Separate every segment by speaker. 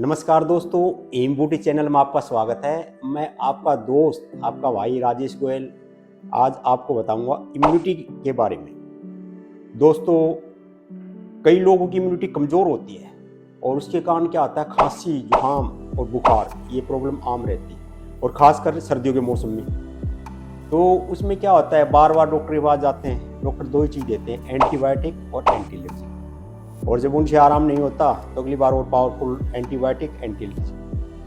Speaker 1: नमस्कार दोस्तों, M beauty channel में आपका स्वागत है। मैं आपका दोस्त, आपका भाई राजेश गोयल आज आपको बताऊंगा इम्यूनिटी के बारे में। दोस्तों, कई लोगों की इम्यूनिटी कमज़ोर होती है और उसके कारण क्या आता है, खांसी, जुकाम और बुखार, ये प्रॉब्लम आम रहती है और ख़ासकर सर्दियों के मौसम में। तो उसमें क्या होता है, बार बार डॉक्टर के पास जाते हैं। डॉक्टर दो ही चीज़ देते हैं, एंटीबायोटिक और एंटी एलर्जी। और जब उनसे आराम नहीं होता तो अगली बार और पावरफुल एंटीबायोटिक, एंटी एलर्जी,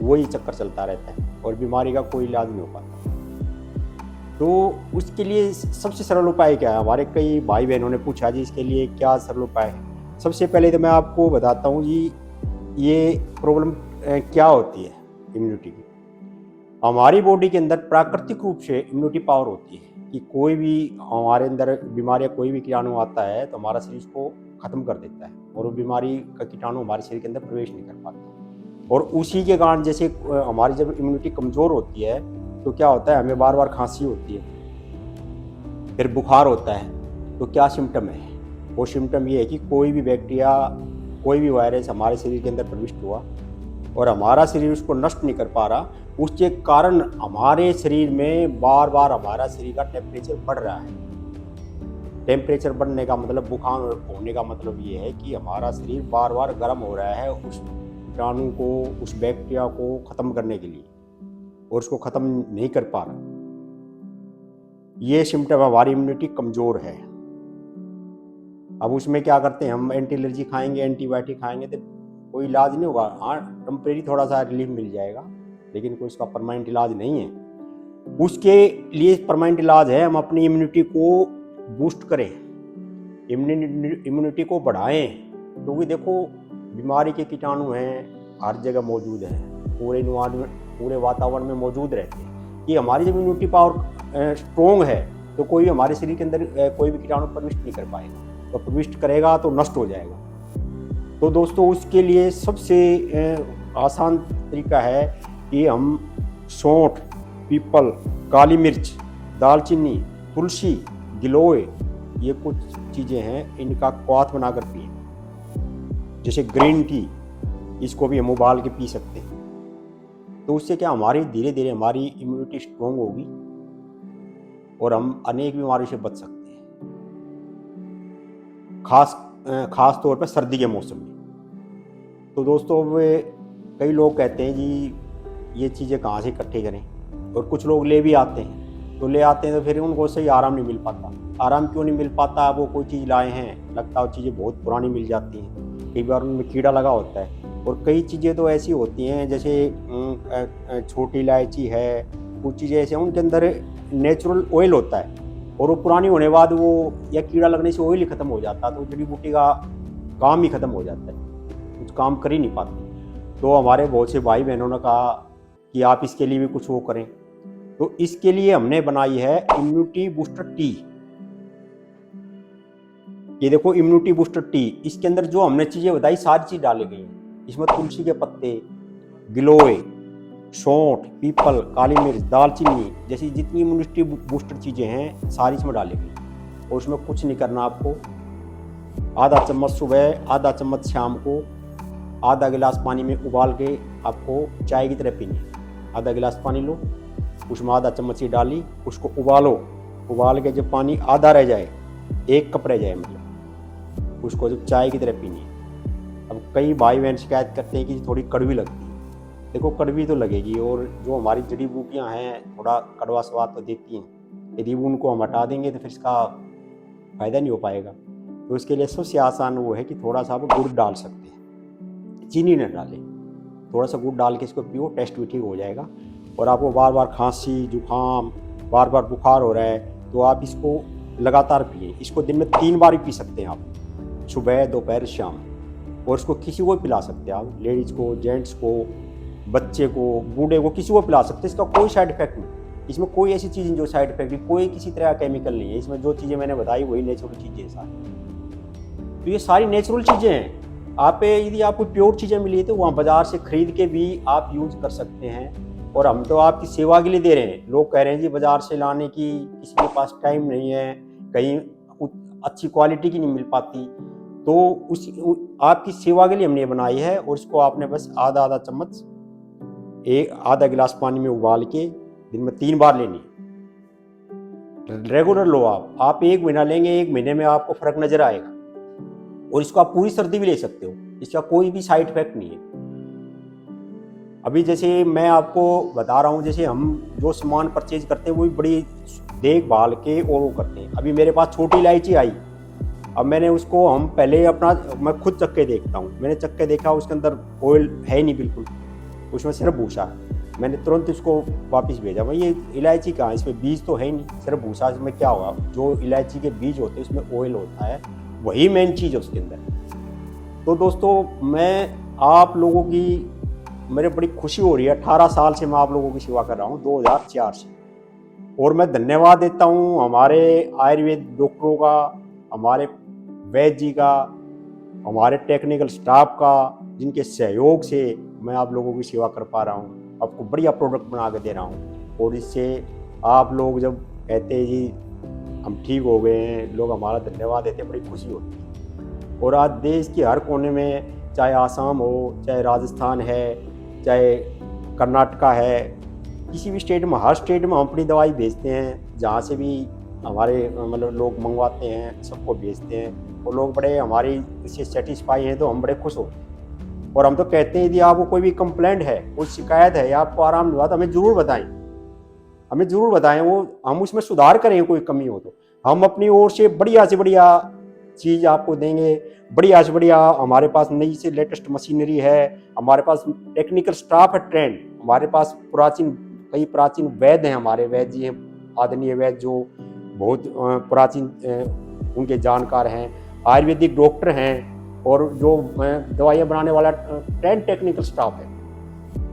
Speaker 1: वही चक्कर चलता रहता है और बीमारी का कोई इलाज नहीं हो पाता। तो उसके लिए सबसे सरल उपाय क्या है? हमारे कई भाई बहनों ने पूछा जी इसके लिए क्या सरल उपाय है। सबसे पहले तो मैं आपको बताता हूँ जी, ये प्रॉब्लम क्या होती है इम्यूनिटी की। हमारी बॉडी के अंदर प्राकृतिक रूप से इम्यूनिटी पावर होती है कि कोई भी हमारे अंदर बीमारी या कोई भी कीटाणु आता है तो हमारा शरीर उसको खत्म कर देता है और वो बीमारी का कीटाणु हमारे शरीर के अंदर प्रवेश नहीं कर पाता। और उसी के कारण जैसे हमारी जब इम्यूनिटी कमज़ोर होती है तो क्या होता है, हमें बार बार खांसी होती है, फिर बुखार होता है। तो क्या सिम्टम है? वो सिम्टम ये है कि कोई भी बैक्टीरिया, कोई भी वायरस हमारे शरीर के अंदर प्रविष्ट हुआ और हमारा शरीर उसको नष्ट नहीं कर पा रहा। उसके कारण हमारे शरीर में बार बार हमारा शरीर का टेम्परेचर बढ़ रहा है। टेम्परेचर बढ़ने का मतलब, बुखार होने का मतलब ये है कि हमारा शरीर बार बार गर्म हो रहा है उस कीटाणु को, उस बैक्टीरिया को ख़त्म करने के लिए, और उसको ख़त्म नहीं कर पा रहा। ये सिम्टम, हमारी इम्यूनिटी कमज़ोर है। अब उसमें क्या करते हैं, हम एंटी एलर्जी खाएंगे, एंटीबायोटिक खाएंगे तो कोई इलाज नहीं होगा। हाँ, टेम्परेरी थोड़ा सा रिलीफ मिल जाएगा, लेकिन कोई इसका परमानेंट इलाज नहीं है। उसके लिए परमानेंट इलाज है, हम अपनी इम्यूनिटी को बूस्ट करें, इम्यूनिटी को बढ़ाएं। क्योंकि देखो, बीमारी के कीटाणु हैं हर जगह मौजूद हैं, पूरे एनवायरनमेंट, पूरे वातावरण में मौजूद रहते हैं। कि हमारी जब इम्यूनिटी पावर स्ट्रोंग है तो कोई हमारे शरीर के अंदर कोई भी कीटाणु प्रविष्ट नहीं कर पाएगा, तो प्रविष्ट करेगा तो नष्ट हो जाएगा। तो दोस्तों, उसके लिए सबसे आसान तरीका है कि हम सौंठ, पीपल, काली मिर्च, दालचीनी, तुलसी, गिलोय, ये कुछ चीज़ें हैं, इनका क्वाथ बनाकर पिए। जैसे ग्रीन टी, इसको भी हम उबाल के पी सकते हैं। तो उससे क्या, हमारी धीरे धीरे हमारी इम्यूनिटी स्ट्रोंग होगी और हम अनेक बीमारियों से बच सकते हैं, खास तौर पर सर्दी के मौसम में। तो दोस्तों, वे कई लोग कहते हैं जी ये चीज़ें कहाँ से इकट्ठे करें, और कुछ लोग ले भी आते हैं। तो ले आते हैं तो फिर उनको सही आराम नहीं मिल पाता। आराम क्यों नहीं मिल पाता? वो कोई चीज़ लाए हैं, लगता है वो चीज़ें बहुत पुरानी मिल जाती हैं, कई बार उनमें कीड़ा लगा होता है। और कई चीज़ें तो ऐसी होती हैं, जैसे छोटी इलायची है, कुछ चीज़ें ऐसे हैं उनके अंदर नेचुरल ऑयल होता है और वो पुरानी होने के बाद वो, या कीड़ा लगने से ऑयल ही ख़त्म हो जाता है, तो जड़ी बूटी का काम ही ख़त्म हो जाता है, कुछ काम कर ही नहीं पाते। तो हमारे बहुत से भाई बहनों ने कहा कि आप इसके लिए भी कुछ वो करें। तो इसके लिए हमने बनाई है इम्यूनिटी बूस्टर टी। ये देखो, इम्यूनिटी बूस्टर टी, इसके अंदर जो हमने चीज़ें बताई सारी चीज़ डाली गई हैं। इसमें तुलसी के पत्ते, गिलोय, सौंठ, पीपल, काली मिर्च, दालचीनी जैसी जितनी इम्यूनिटी बूस्टर चीज़ें हैं सारी इसमें डाली गई। और उसमें कुछ नहीं करना आपको, आधा चम्मच सुबह, आधा चम्मच शाम को, आधा गिलास पानी में उबाल के आपको चाय की तरह पीनी है। आधा गिलास पानी लो, उसमें आधा चम्मच ही डाली, उसको उबालो। उबाल के जब पानी आधा रह जाए, 1 कप रह जाए मतलब, उसको जब चाय की तरह पीनी है। अब कई भाई बहन शिकायत करते हैं कि थोड़ी कड़वी लगती है। देखो, कड़वी तो लगेगी, और जो हमारी जड़ी बूटियाँ हैं थोड़ा कड़वा स्वाद तो देती हैं। यदि उनको हम हटा देंगे तो फिर इसका फ़ायदा नहीं हो पाएगा। तो इसके लिए सबसे आसान वो है कि थोड़ा सा आप गुड़ डाल सकते हैं, चीनी न डालें, थोड़ा सा गुड़ डाल के इसको पियो, टेस्ट भी ठीक हो जाएगा। और आपको बार बार खांसी, जुकाम, बार बार बुखार हो रहा है तो आप इसको लगातार पिए। इसको दिन में 3 बार भी पी सकते हैं आप, सुबह, दोपहर, शाम। और इसको किसी को भी पिला सकते हैं आप, लेडीज़ को, जेंट्स को, बच्चे को, बूढ़े को, किसी को पिला सकते हैं। इसका कोई साइड इफेक्ट नहीं, इसमें कोई ऐसी चीज़ नहीं जो साइड इफेक्ट नहीं, कोई किसी तरह का केमिकल नहीं है इसमें। जो चीज़ें मैंने बताई वही नेचुरल चीज़ें हैं सारी। तो ये सारी नेचुरल चीज़ें हैं। आप यदि आपको प्योर चीज़ें मिली तो वहाँ बाज़ार से खरीद के भी आप यूज़ कर सकते हैं। और हम तो आपकी सेवा के लिए दे रहे हैं। लोग कह रहे हैं जी बाज़ार से लाने की किसी के पास टाइम नहीं है, कहीं अच्छी क्वालिटी की नहीं मिल पाती, तो आपकी सेवा के लिए हमने बनाई है। और इसको आपने बस आधा चम्मच आधा गिलास पानी में उबाल के दिन में 3 बार लेनी है। रेगुलर लो आप 1 महीना लेंगे, 1 महीने में आपको फर्क नजर आएगा। और इसको आप पूरी सर्दी भी ले सकते हो, इसका कोई भी साइड इफेक्ट नहीं है। अभी जैसे मैं आपको बता रहा हूँ, जैसे हम जो सामान परचेज करते हैं वो भी बड़ी देखभाल के और वो करते हैं। अभी मेरे पास छोटी इलायची आई, अब मैंने उसको हम पहले मैं खुद चख के देखता हूँ। मैंने चख के देखा, उसके अंदर ऑयल है ही नहीं बिल्कुल, उसमें सिर्फ भूसा है। मैंने तुरंत उसको वापस भेजा, भाई ये इलायची कहाँ है, इसमें बीज तो है ही नहीं, सिर्फ भूसा। इसमें क्या होगा, जो इलायची के बीज होते हैं उसमें ऑयल होता है, वही मेन चीज़ है उसके अंदर। तो दोस्तों, मैं आप लोगों की मेरे बड़ी खुशी हो रही है। 18 साल से मैं आप लोगों की सेवा कर रहा हूँ, 2004 से। और मैं धन्यवाद देता हूँ हमारे आयुर्वेद डॉक्टरों का, हमारे वैद्य जी का, हमारे टेक्निकल स्टाफ का, जिनके सहयोग से मैं आप लोगों की सेवा कर पा रहा हूँ, आपको बढ़िया प्रोडक्ट बना के दे रहा हूँ। और इससे आप लोग जब कहते हैं जी हम ठीक हो गए हैं, लोग हमारा धन्यवाद देते हैं, बड़ी खुशी होती है। और आज देश के हर कोने में, चाहे आसाम हो, चाहे राजस्थान है, चाहे कर्नाटका है, किसी भी स्टेट में, हर स्टेट में हम अपनी दवाई भेजते हैं। जहाँ से भी हमारे मतलब लोग मंगवाते हैं, सबको भेजते हैं। और लोग बड़े हमारी इससे सेटिस्फाई हैं, तो हम बड़े खुश होते हैं। और हम तो कहते हैं यदि आपको कोई भी कंप्लेंट है, कोई शिकायत है या आपको आराम नहीं हुआ, तो हमें ज़रूर बताएं, हमें ज़रूर बताएं। वो हम उसमें सुधार करें, कोई कमी हो तो हम अपनी ओर से बढ़िया से बढ़िया चीज़ आपको देंगे। बढ़िया से बढ़िया हमारे पास नई से लेटेस्ट मशीनरी है, हमारे पास टेक्निकल स्टाफ है ट्रेंड, हमारे पास कई प्राचीन वैद्य हैं, हमारे वैद्य जी हैं, आदरणीय वैद्य जो बहुत प्राचीन उनके जानकार हैं, आयुर्वेदिक डॉक्टर हैं, और जो दवाइयाँ बनाने वाला ट्रेंड टेक्निकल स्टाफ है।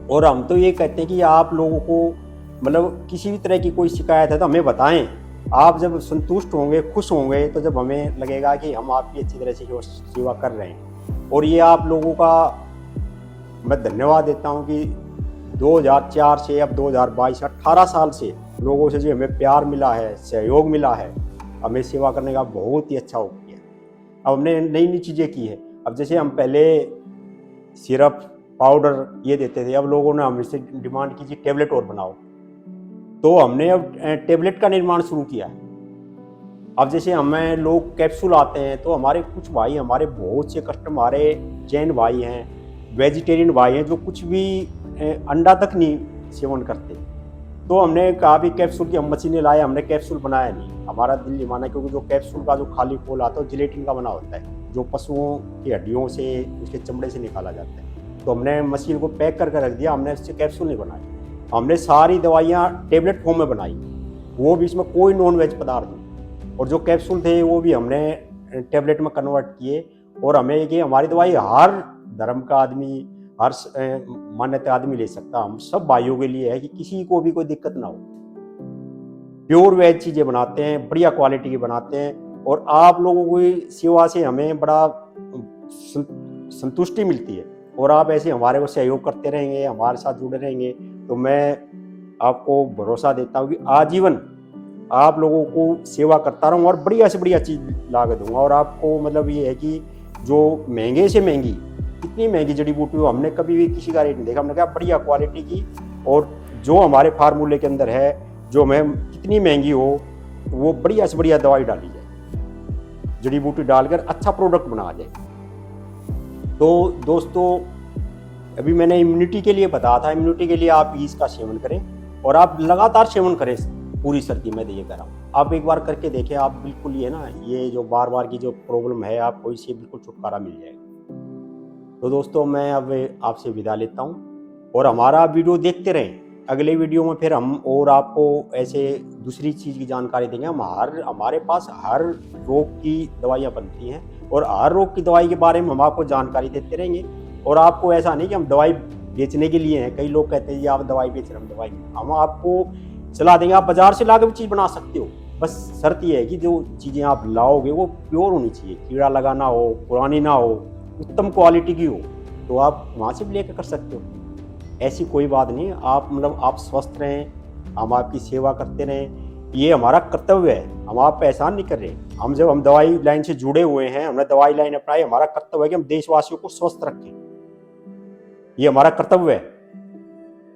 Speaker 1: और हम तो ये कहते हैं कि आप लोगों को मतलब किसी भी तरह की कोई शिकायत है तो हमें बताएं। आप जब संतुष्ट होंगे, खुश होंगे, तो जब हमें लगेगा कि हम आपकी अच्छी तरह से सेवा कर रहे हैं। और ये आप लोगों का मैं धन्यवाद देता हूं कि 2004 से अब 2022, 18 साल से लोगों से जो हमें प्यार मिला है, सहयोग मिला है, हमें सेवा करने का बहुत ही अच्छा हो गया। अब हमने नई नई चीज़ें की है। अब जैसे हम पहले सिरप, पाउडर ये देते थे, अब लोगों ने हमसे डिमांड की जी टेबलेट और बनाओ, तो हमने अब टेबलेट का निर्माण शुरू किया है। अब जैसे हमें लोग कैप्सूल आते हैं, तो हमारे कुछ भाई, हमारे बहुत से कस्टमर, हमारे जैन भाई हैं, वेजिटेरियन भाई हैं, जो कुछ भी अंडा तक नहीं सेवन करते, तो हमने कहा भी कैप्सूल की हम मशीनें लाए, हमने कैप्सूल बनाया नहीं। हमारा दिल नहीं माना, क्योंकि जो कैप्सूल का जो खाली खोल आता है वो जिलेटिन का बना होता है, जो पशुओं की हड्डियों से, उसके चमड़े से निकाला जाता है। तो हमने मशीन को पैक करके रख दिया, हमने इससे कैप्सूल नहीं बनाई। हमने सारी दवाइयाँ टेबलेट फॉर्म में बनाई, वो भी इसमें कोई नॉन वेज पदार्थ नहीं। और जो कैप्सूल थे वो भी हमने टेबलेट में कन्वर्ट किए। और हमें ये हमारी दवाई हर धर्म का आदमी, हर मान्यता आदमी ले सकता, हम सब भाइयों के लिए है कि किसी को भी कोई दिक्कत ना हो। प्योर वेज चीज़ें बनाते हैं, बढ़िया क्वालिटी की बनाते हैं। और आप लोगों की सेवा से हमें बड़ा संतुष्टि मिलती है। और आप ऐसे हमारे को सहयोग करते रहेंगे, हमारे साथ जुड़े रहेंगे, तो मैं आपको भरोसा देता हूँ कि आजीवन आप लोगों को सेवा करता रहूँ और बढ़िया से बढ़िया चीज़ ला के दूँगा। और आपको मतलब ये है कि जो महंगे से महंगी, इतनी महंगी जड़ी बूटी हो हमने कभी भी किसी का रेट नहीं देखा। हमने कहा बढ़िया क्वालिटी की, और जो हमारे फार्मूले के अंदर है, जो हमें कितनी महंगी हो, वो बढ़िया से बढ़िया दवाई डाली जाए, जड़ी बूटी डालकर अच्छा प्रोडक्ट बना जाए। तो दोस्तों, अभी मैंने इम्यूनिटी के लिए बताया था, इम्यूनिटी के लिए आप इसका सेवन करें, और आप लगातार सेवन करें पूरी सर्दी में। ये कह रहा हूँ, आप एक बार करके देखें, आप बिल्कुल ये ना, ये जो बार बार की जो प्रॉब्लम है, आपको इससे बिल्कुल छुटकारा मिल जाएगा। तो दोस्तों, मैं अब आपसे विदा लेता हूँ, और हमारा वीडियो देखते रहें। अगले वीडियो में फिर हम और आपको ऐसे दूसरी चीज़ की जानकारी देंगे। हमारे पास हर रोग की दवाइयाँ बनती हैं, और हर रोग की दवाई के बारे में हम आपको जानकारी देते रहेंगे। और आपको ऐसा नहीं कि हम दवाई बेचने के लिए हैं। कई लोग कहते हैं जी आप दवाई बेच रहे हैं, हम आपको सलाह देंगे, आप बाजार से ला के भी चीज़ बना सकते हो। बस शर्त यह है कि जो चीज़ें आप लाओगे वो प्योर होनी चाहिए, कीड़ा लगा ना हो, पुरानी ना हो, उत्तम क्वालिटी की हो, तो आप वहाँ से भी लेकर कर सकते हो। ऐसी कोई बात नहीं, आप मतलब आप स्वस्थ रहें, हम आपकी सेवा करते रहें। ये हमारा कर्तव्य है, हम आप पे एहसान नहीं कर रहे। हम दवाई लाइन से जुड़े हुए हैं, हमने दवाई लाइन अपनाई, हमारा कर्तव्य है कि हम देशवासियों को स्वस्थ रखें, ये हमारा कर्तव्य है।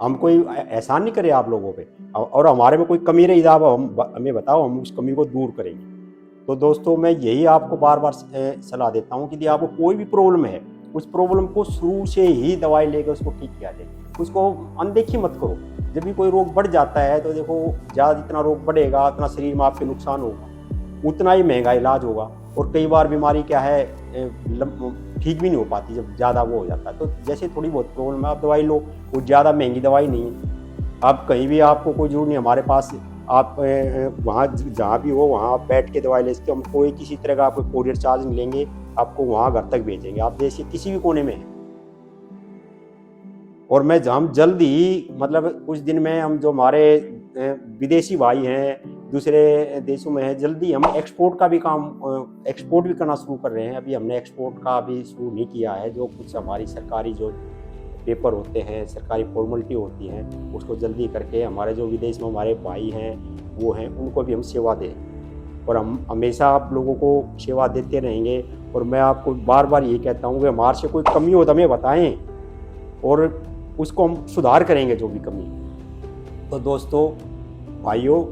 Speaker 1: हम कोई एहसान नहीं करे आप लोगों पे, और हमारे में कोई कमी रही आप हमें बताओ, हम उस कमी को दूर करेंगे। तो दोस्तों मैं यही आपको बार बार सलाह देता हूँ कि यदि आपको कोई भी प्रॉब्लम है, उस प्रॉब्लम को शुरू से ही दवाई लेकर उसको ठीक किया जाए, उसको अनदेखी मत करो। जब भी कोई रोग बढ़ जाता है तो देखो, ज़्यादा जितना रोग बढ़ेगा उतना शरीर में आपके नुकसान होगा, उतना ही महंगा इलाज होगा, और कई बार बीमारी क्या है ठीक भी नहीं हो पाती जब ज़्यादा वो हो जाता है। तो जैसे थोड़ी बहुत प्रॉब्लम है आप दवाई लो, वो ज़्यादा महंगी दवाई नहीं है। आप कहीं भी, आपको कोई जरूर नहीं, हमारे पास आप वहाँ जहाँ भी हो वहाँ आप बैठ के दवाई ले सकते हो। हम कोई किसी तरह का आपको कोरियर चार्ज नहीं लेंगे, आपको वहाँ घर तक भेजेंगे, आप देश के किसी भी कोने में हैं। और हम जल्द ही, मतलब कुछ दिन में, हम जो हमारे विदेशी भाई हैं दूसरे देशों में हैं, जल्दी हम एक्सपोर्ट का भी काम, एक्सपोर्ट भी करना शुरू कर रहे हैं। अभी हमने एक्सपोर्ट का अभी शुरू नहीं किया है, जो कुछ हमारी सरकारी जो पेपर होते हैं, सरकारी फॉर्मेलिटी होती हैं, उसको जल्दी करके हमारे जो विदेश में हमारे भाई हैं वो हैं, उनको भी हम सेवा दें, और हम हमेशा आप लोगों को सेवा देते रहेंगे। और मैं आपको बार बार यही कहता हूँ कि हमारे से कोई कमी हो तो हमें बताएं, और उसको हम सुधार करेंगे जो भी कमी। तो दोस्तों भाइयों,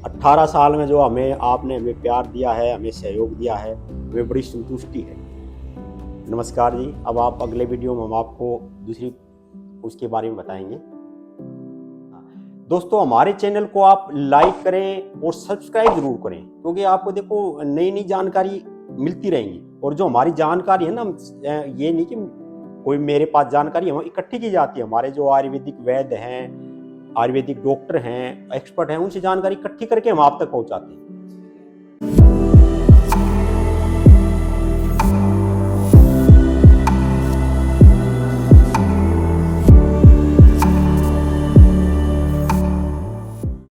Speaker 1: 18 साल में जो आपने हमें प्यार दिया है, हमें सहयोग दिया है, हमें बड़ी संतुष्टि है। नमस्कार जी। अब आप अगले वीडियो में हम आपको दूसरी उसके बारे में बताएंगे। दोस्तों हमारे चैनल को आप लाइक करें और सब्सक्राइब जरूर करें, क्योंकि आपको देखो नई नई जानकारी मिलती रहेंगी। और जो हमारी जानकारी है ना, ये नहीं कि कोई मेरे पास जानकारी है, इकट्ठी की जाती है। हमारे जो आयुर्वेदिक वैद्य हैं, आयुर्वेदिक डॉक्टर हैं, एक्सपर्ट हैं, उनसे जानकारी इकट्ठी करके हम आप तक पहुंचाते हैं।